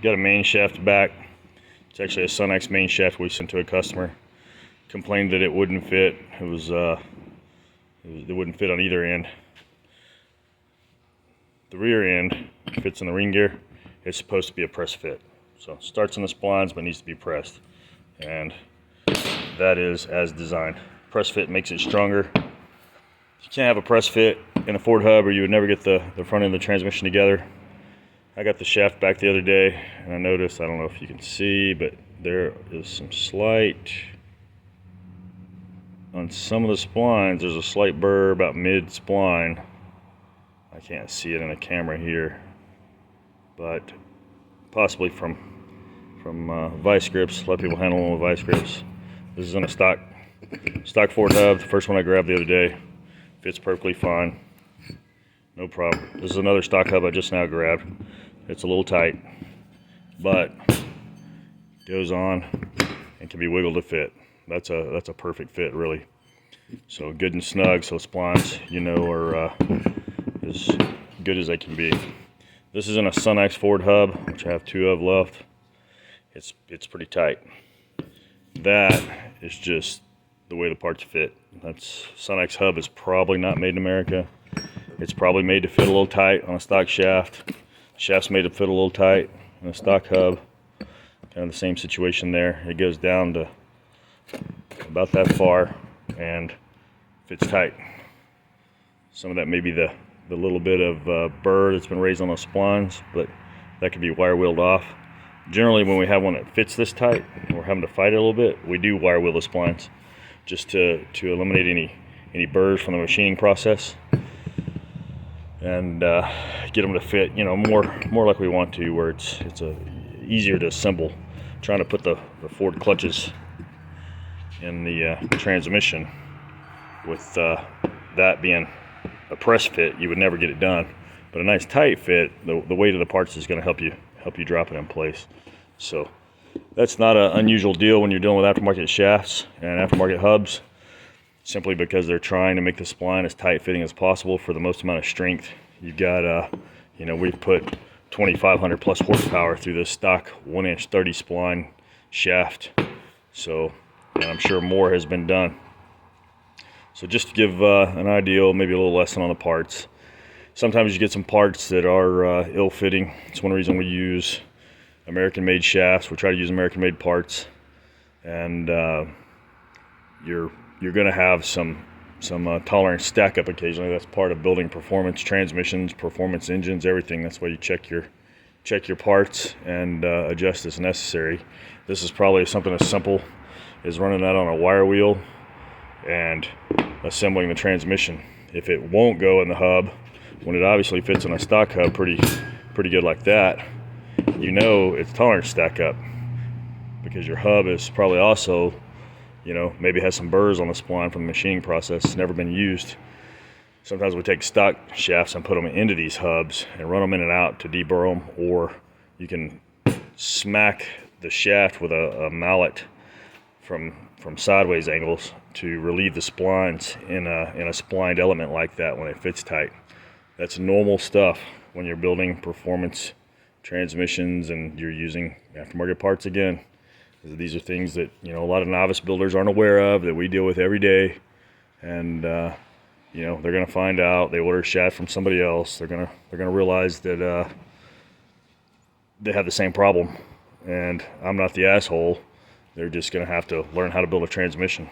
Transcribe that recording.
got a main shaft back. It's actually a Sunex main shaft we sent to a customer. Complained that it wouldn't fit. It wouldn't fit on either end. The rear end fits in the ring gear. It's supposed to be a press fit. So it starts in the splines but needs to be pressed. And that is as designed. Press fit makes it stronger. You can't have a press fit in a Ford hub or you would never get the front end of the transmission together. I got the shaft back the other day and I noticed, I don't know if you can see, but there is some slight, on some of the splines, there's a slight burr about mid-spline. I can't see it in the camera here, but possibly from vice grips. A lot of people handle them with vice grips. This is in a stock Ford hub, the first one I grabbed the other day. Fits perfectly fine, no problem. This is another stock hub I just now grabbed. It's a little tight, but goes on and can be wiggled to fit. That's a perfect fit, really. So good and snug, so splines, you know, are as good as they can be. This is in a Sunex Ford hub, which I have 2 of left. It's pretty tight. That is just the way the parts fit. That's Sunex hub is probably not made in America. It's probably made to fit a little tight on a stock shaft. Shaft's made to fit a little tight in a stock hub. Kind of the same situation there. It goes down to about that far and fits tight. Some of that may be the little bit of burr that's been raised on those splines, but that could be wire wheeled off. Generally, when we have one that fits this tight and we're having to fight it a little bit, we do wire wheel the splines just to eliminate any burrs from the machining process and get them to fit, you know, more like we want to, where it's easier to assemble. Trying to put the Ford clutches in the transmission with that being a press fit, you would never get it done. But a nice tight fit, the weight of the parts is going to help you drop it in place. So that's not an unusual deal when you're dealing with aftermarket shafts and aftermarket hubs, simply because they're trying to make the spline as tight fitting as possible for the most amount of strength. You've got you know, we've put 2,500 plus horsepower through this stock 1-inch 30 spline shaft. So, and I'm sure more has been done. So just to give an idea, maybe a little lesson on the parts. Sometimes you get some parts that are ill-fitting. It's one reason we use American-made shafts. We try to use American-made parts, and you're going to have some tolerance stack up occasionally. That's part of building performance transmissions, performance engines, everything. That's why you check your parts and adjust as necessary. This is probably something as simple as running that on a wire wheel and assembling the transmission. If it won't go in the hub, when it obviously fits in a stock hub pretty good like that, you know it's tolerance stack up, because your hub is probably also, you know, maybe has some burrs on the spline from the machining process. It's never been used. Sometimes we take stock shafts and put them into these hubs and run them in and out to deburr them, or you can smack the shaft with a mallet from sideways angles to relieve the splines in a splined element like that when it fits tight. That's normal stuff when you're building performance transmissions and you're using aftermarket parts again. These are things that, you know, a lot of novice builders aren't aware of, that we deal with every day. And you know, they're gonna find out, they order a shaft from somebody else, they're gonna realize that they have the same problem, and I'm not the asshole. They're just gonna have to learn how to build a transmission.